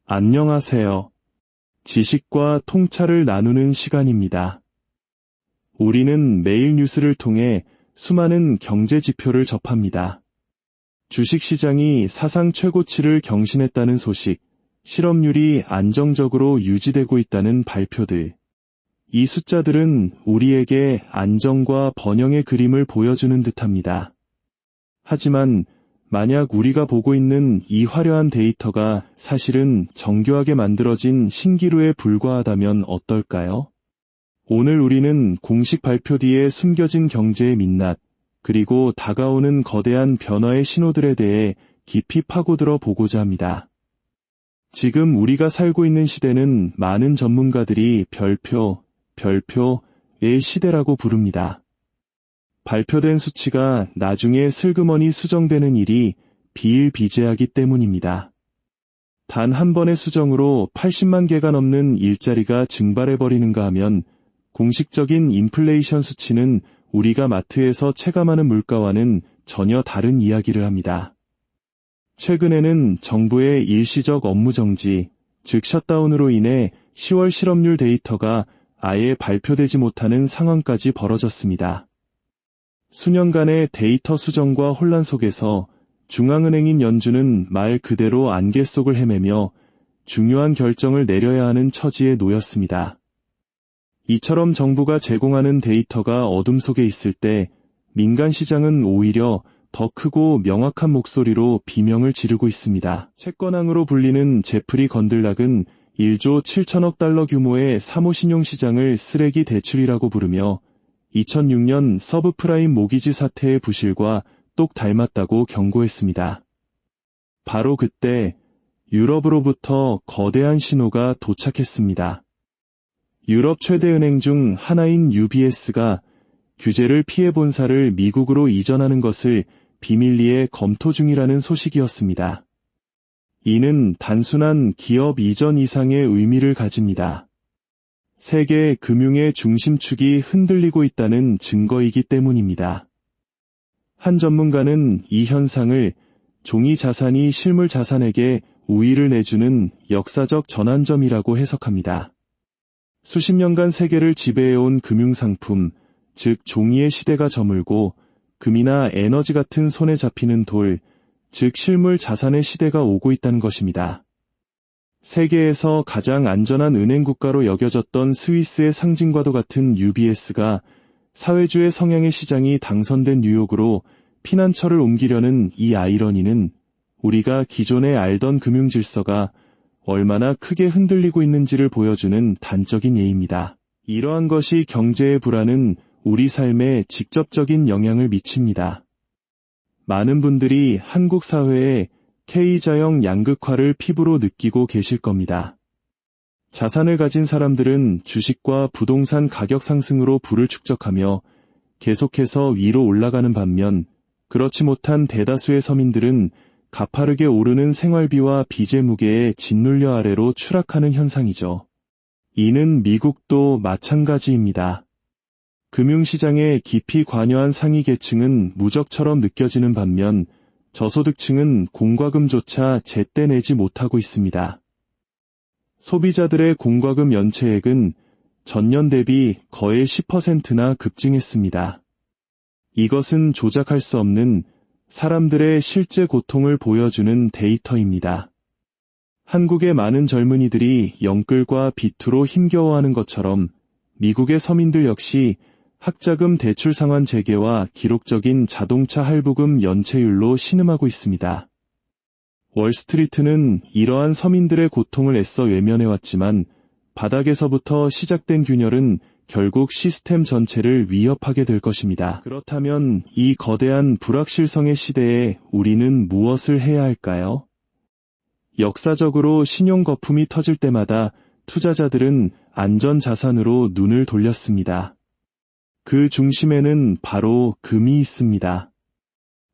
안녕하세요. 지식과 통찰을 나누는 시간입니다. 우리는 매일 뉴스를 통해 수많은 경제 지표를 접합니다. 주식시장이 사상 최고치를 경신했다는 소식, 실업률이 안정적으로 유지되고 있다는 발표들. 이 숫자들은 우리에게 안정과 번영의 그림을 보여주는 듯합니다. 하지만 만약 우리가 보고 있는 이 화려한 데이터가 사실은 정교하게 만들어진 신기루에 불과하다면 어떨까요? 오늘 우리는 공식 발표 뒤에 숨겨진 경제의 민낯, 그리고 다가오는 거대한 변화의 신호들에 대해 깊이 파고들어 보고자 합니다. 지금 우리가 살고 있는 시대는 많은 전문가들이 별표의 시대라고 부릅니다. 발표된 수치가 나중에 슬그머니 수정되는 일이 비일비재하기 때문입니다. 단 한 번의 수정으로 80만 개가 넘는 일자리가 증발해버리는가 하면 공식적인 인플레이션 수치는 우리가 마트에서 체감하는 물가와는 전혀 다른 이야기를 합니다. 최근에는 정부의 일시적 업무 정지, 즉 셧다운으로 인해 10월 실업률 데이터가 아예 발표되지 못하는 상황까지 벌어졌습니다. 수년간의 데이터 수정과 혼란 속에서 중앙은행인 연준은 말 그대로 안개 속을 헤매며 중요한 결정을 내려야 하는 처지에 놓였습니다. 이처럼 정부가 제공하는 데이터가 어둠 속에 있을 때 민간 시장은 오히려 더 크고 명확한 목소리로 비명을 지르고 있습니다. 채권왕으로 불리는 제프리 건들락은 1조 7천억 달러 규모의 사모신용시장을 쓰레기 대출이라고 부르며 2006년 서브프라임 모기지 사태의 부실과 똑 닮았다고 경고했습니다. 바로 그때 유럽으로부터 거대한 신호가 도착했습니다. 유럽 최대 은행 중 하나인 UBS가 규제를 피해 본사를 미국으로 이전하는 것을 비밀리에 검토 중이라는 소식이었습니다. 이는 단순한 기업 이전 이상의 의미를 가집니다. 세계 금융의 중심축이 흔들리고 있다는 증거이기 때문입니다. 한 전문가는 이 현상을 종이 자산이 실물 자산에게 우위를 내주는 역사적 전환점이라고 해석합니다. 수십 년간 세계를 지배해온 금융상품, 즉 종이의 시대가 저물고 금이나 에너지 같은 손에 잡히는 돌, 즉 실물 자산의 시대가 오고 있다는 것입니다. 세계에서 가장 안전한 은행 국가로 여겨졌던 스위스의 상징과도 같은 UBS가 사회주의 성향의 시장이 당선된 뉴욕으로 피난처를 옮기려는 이 아이러니는 우리가 기존에 알던 금융 질서가 얼마나 크게 흔들리고 있는지를 보여주는 단적인 예입니다. 이러한 것이 경제의 불안은 우리 삶에 직접적인 영향을 미칩니다. 많은 분들이 한국 사회에 K자형 양극화를 피부로 느끼고 계실 겁니다. 자산을 가진 사람들은 주식과 부동산 가격 상승으로 부를 축적하며 계속해서 위로 올라가는 반면 그렇지 못한 대다수의 서민들은 가파르게 오르는 생활비와 빚의 무게에 짓눌려 아래로 추락하는 현상이죠. 이는 미국도 마찬가지입니다. 금융시장에 깊이 관여한 상위 계층은 무적처럼 느껴지는 반면 저소득층은 공과금조차 제때 내지 못하고 있습니다. 소비자들의 공과금 연체액은 전년 대비 거의 10%나 급증했습니다. 이것은 조작할 수 없는 사람들의 실제 고통을 보여주는 데이터입니다. 한국의 많은 젊은이들이 영끌과 비투로 힘겨워하는 것처럼 미국의 서민들 역시 학자금 대출 상환 재개와 기록적인 자동차 할부금 연체율로 신음하고 있습니다. 월스트리트는 이러한 서민들의 고통을 애써 외면해왔지만 바닥에서부터 시작된 균열은 결국 시스템 전체를 위협하게 될 것입니다. 그렇다면 이 거대한 불확실성의 시대에 우리는 무엇을 해야 할까요? 역사적으로 신용 거품이 터질 때마다 투자자들은 안전자산으로 눈을 돌렸습니다. 그 중심에는 바로 금이 있습니다.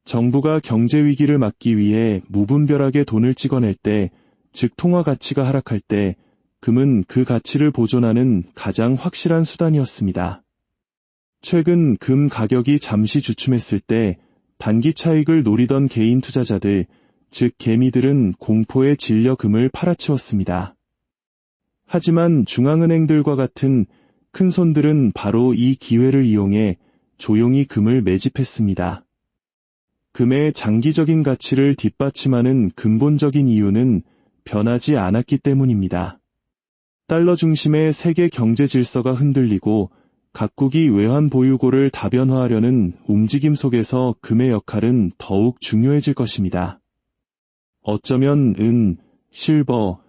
정부가 경제 위기를 막기 위해 무분별하게 돈을 찍어낼 때, 즉 통화 가치가 하락할 때, 금은 그 가치를 보존하는 가장 확실한 수단이었습니다. 최근 금 가격이 잠시 주춤했을 때 단기 차익을 노리던 개인 투자자들, 즉 개미들은 공포에 질려 금을 팔아치웠습니다. 하지만 중앙은행들과 같은 큰 손들은 바로 이 기회를 이용해 조용히 금을 매집했습니다. 금의 장기적인 가치를 뒷받침하는 근본적인 이유는 변하지 않았기 때문입니다. 달러 중심의 세계 경제 질서가 흔들리고 각국이 외환 보유고를 다변화하려는 움직임 속에서 금의 역할은 더욱 중요해질 것입니다. 어쩌면 실버,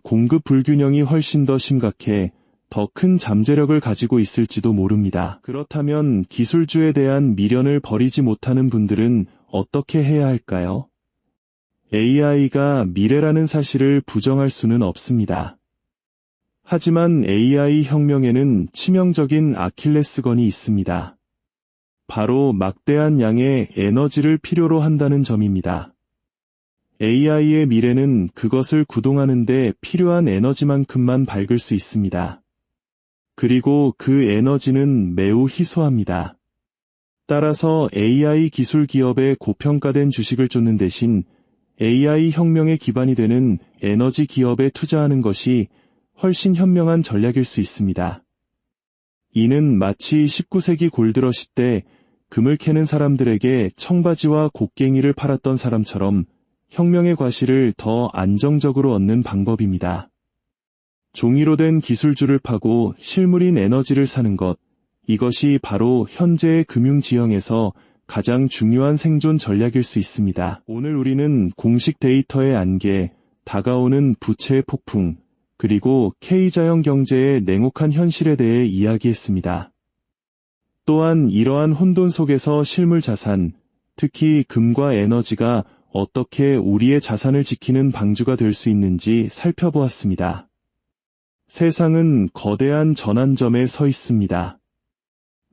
공급 불균형이 훨씬 더 심각해 더 큰 잠재력을 가지고 있을지도 모릅니다. 그렇다면 기술주에 대한 미련을 버리지 못하는 분들은 어떻게 해야 할까요? AI가 미래라는 사실을 부정할 수는 없습니다. 하지만 AI 혁명에는 치명적인 아킬레스건이 있습니다. 바로 막대한 양의 에너지를 필요로 한다는 점입니다. AI의 미래는 그것을 구동하는 데 필요한 에너지만큼만 밝을 수 있습니다. 그리고 그 에너지는 매우 희소합니다. 따라서 AI 기술 기업에 고평가된 주식을 쫓는 대신 AI 혁명의 기반이 되는 에너지 기업에 투자하는 것이 훨씬 현명한 전략일 수 있습니다. 이는 마치 19세기 골드러시 때 금을 캐는 사람들에게 청바지와 곡괭이를 팔았던 사람처럼 혁명의 과실을 더 안정적으로 얻는 방법입니다. 종이로 된 기술주를 파고 실물인 에너지를 사는 것, 이것이 바로 현재의 금융지형에서 가장 중요한 생존 전략일 수 있습니다. 오늘 우리는 공식 데이터의 안개, 다가오는 부채의 폭풍, 그리고 K자형 경제의 냉혹한 현실에 대해 이야기했습니다. 또한 이러한 혼돈 속에서 실물 자산, 특히 금과 에너지가 어떻게 우리의 자산을 지키는 방주가 될 수 있는지 살펴보았습니다. 세상은 거대한 전환점에 서 있습니다.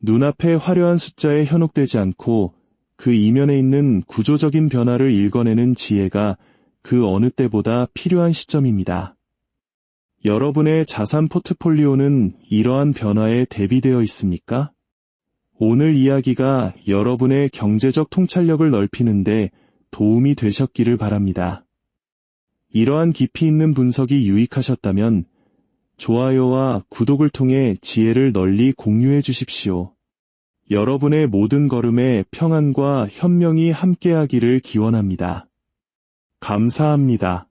눈앞의 화려한 숫자에 현혹되지 않고 그 이면에 있는 구조적인 변화를 읽어내는 지혜가 그 어느 때보다 필요한 시점입니다. 여러분의 자산 포트폴리오는 이러한 변화에 대비되어 있습니까? 오늘 이야기가 여러분의 경제적 통찰력을 넓히는데 도움이 되셨기를 바랍니다. 이러한 깊이 있는 분석이 유익하셨다면 좋아요와 구독을 통해 지혜를 널리 공유해 주십시오. 여러분의 모든 걸음에 평안과 현명이 함께하기를 기원합니다. 감사합니다.